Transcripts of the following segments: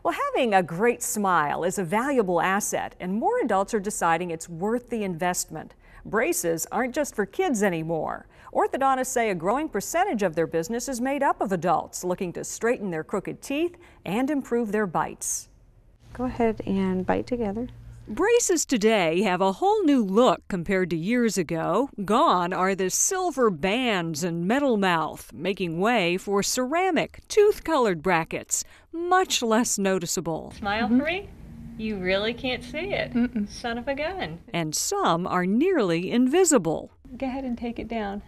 Well, having a great smile is a valuable asset, and more adults are deciding it's worth the investment. Braces aren't just for kids anymore. Orthodontists say a growing percentage of their business is made up of adults looking to straighten their crooked teeth and improve their bites. Go ahead and bite together. Braces today have a whole new look compared to years ago. Gone are the silver bands and metal mouth, making way for ceramic, tooth-colored brackets, much less noticeable. Smile for me? You really can't see it. Son of a gun. And some are nearly invisible. Go ahead and take it down.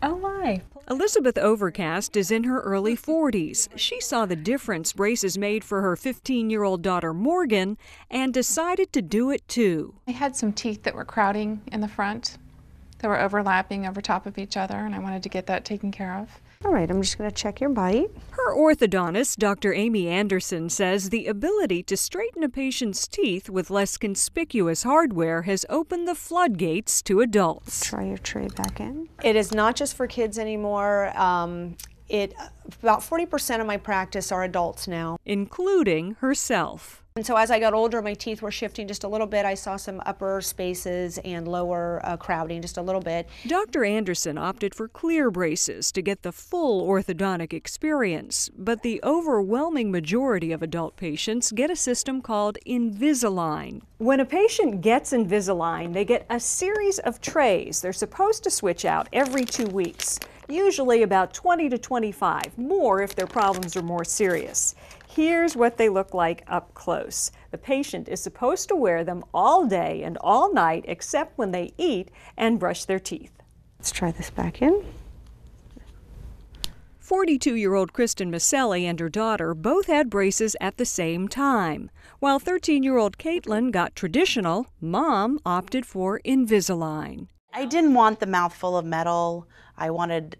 Oh my. Elizabeth Overcast is in her early 40s. She saw the difference braces made for her 15-year-old daughter Morgan and decided to do it too. I had some teeth that were crowding in the front. They were overlapping over top of each other, and I wanted to get that taken care of. All right, I'm just going to check your bite. Her orthodontist, Dr. Amy Anderson, says the ability to straighten a patient's teeth with less conspicuous hardware has opened the floodgates to adults. Try your tray back in. It is not just for kids anymore. About 40% of my practice are adults now, including herself. And so as I got older, my teeth were shifting just a little bit. I saw some upper spaces and lower crowding just a little bit. Dr. Anderson opted for clear braces to get the full orthodontic experience, but the overwhelming majority of adult patients get a system called Invisalign. When a patient gets Invisalign, they get a series of trays they're supposed to switch out every 2 weeks, usually about 20 to 25, more if their problems are more serious. Here's what they look like up close. The patient is supposed to wear them all day and all night except when they eat and brush their teeth. Let's try this back in. 42-year-old Kristen Maselli and her daughter both had braces at the same time. While 13-year-old Caitlin got traditional, Mom opted for Invisalign. I didn't want the mouth full of metal. I wanted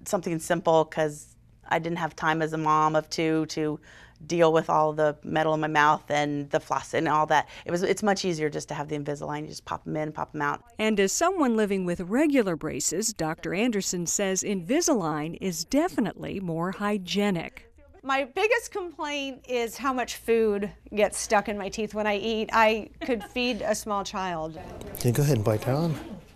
something simple because I didn't have time as a mom of two to deal with all the metal in my mouth and the floss and all that. It's much easier just to have the Invisalign. You just pop them in, pop them out. And as someone living with regular braces, Dr. Anderson says Invisalign is definitely more hygienic. My biggest complaint is how much food gets stuck in my teeth when I eat. I could feed a small child. Can you go ahead and bite down?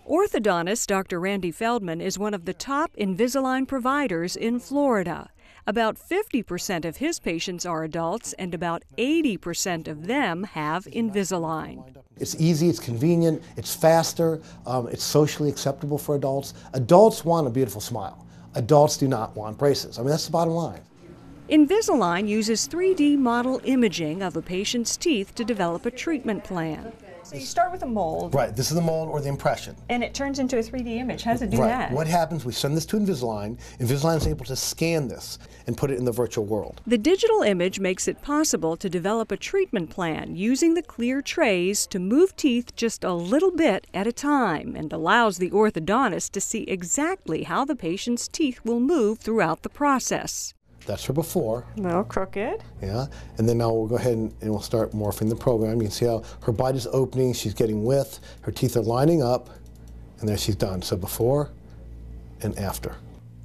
Orthodontist Dr. Randy Feldman is one of the top Invisalign providers in Florida. About 50% of his patients are adults, and about 80% of them have Invisalign. It's easy, it's convenient, it's faster, it's socially acceptable for adults. Adults want a beautiful smile. Adults do not want braces. I mean, that's the bottom line. Invisalign uses 3D model imaging of a patient's teeth to develop a treatment plan. So you start with a mold. Right, this is the mold or the impression. And it turns into a 3D image. How does it do right. that? What happens, we send this to Invisalign. Invisalign is able to scan this and put it in the virtual world. The digital image makes it possible to develop a treatment plan using the clear trays to move teeth just a little bit at a time and allows the orthodontist to see exactly how the patient's teeth will move throughout the process. That's her before. A little crooked. Yeah, and then now we'll go ahead and we'll start morphing the program. You can see how her bite is opening, she's getting width, her teeth are lining up, and there she's done. So before and after.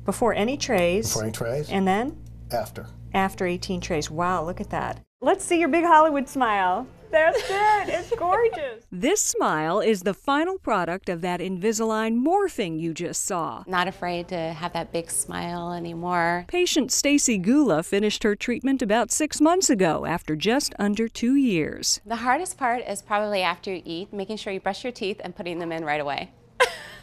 Before any trays. Before any trays. And then? After. After 18 trays. Wow, look at that. Let's see your big Hollywood smile. That's it. It's gorgeous. This smile is the final product of that Invisalign morphing you just saw. Not afraid to have that big smile anymore. Patient Stacy Gula finished her treatment about 6 months ago after just under 2 years. The hardest part is probably after you eat, making sure you brush your teeth and putting them in right away.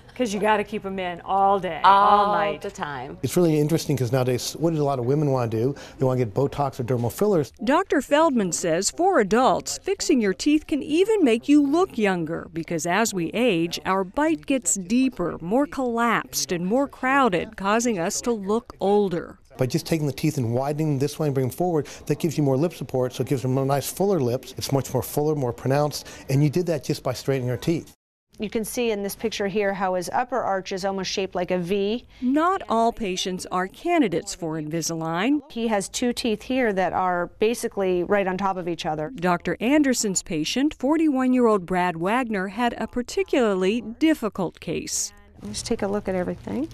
Because you got to keep them in all day, all night. All the time. It's really interesting because nowadays, what do a lot of women want to do? They want to get Botox or dermal fillers. Dr. Feldman says for adults, fixing your teeth can even make you look younger because as we age, our bite gets deeper, more collapsed, and more crowded, causing us to look older. By just taking the teeth and widening them this way and bringing them forward, that gives you more lip support, so it gives them a nice fuller lips. It's much more fuller, more pronounced, and you did that just by straightening your teeth. You can see in this picture here how his upper arch is almost shaped like a V. Not all patients are candidates for Invisalign. He has 2 teeth here that are basically right on top of each other. Dr. Anderson's patient, 41-year-old Brad Wagner, had a particularly difficult case. Let's take a look at everything.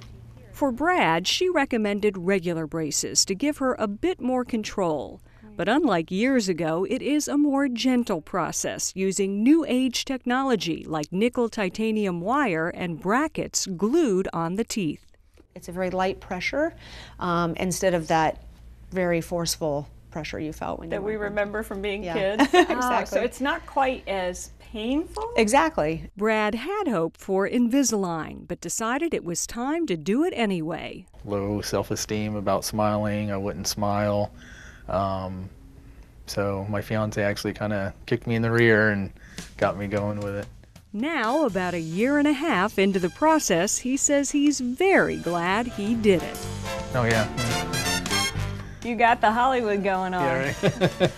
For Brad, she recommended regular braces to give her a bit more control. But unlike years ago, it is a more gentle process using new age technology like nickel titanium wire and brackets glued on the teeth. It's a very light pressure instead of that very forceful pressure you felt when That you we were remember from being Yeah. kids. Exactly. So it's not quite as painful? Exactly. Brad had hoped for Invisalign, but decided it was time to do it anyway. Low self-esteem about smiling. I wouldn't smile. So my fiance actually kind of kicked me in the rear and got me going with it. Now, about 1.5 years into the process, he says he's very glad he did it. Oh yeah. You got the Hollywood going on. Yeah, right.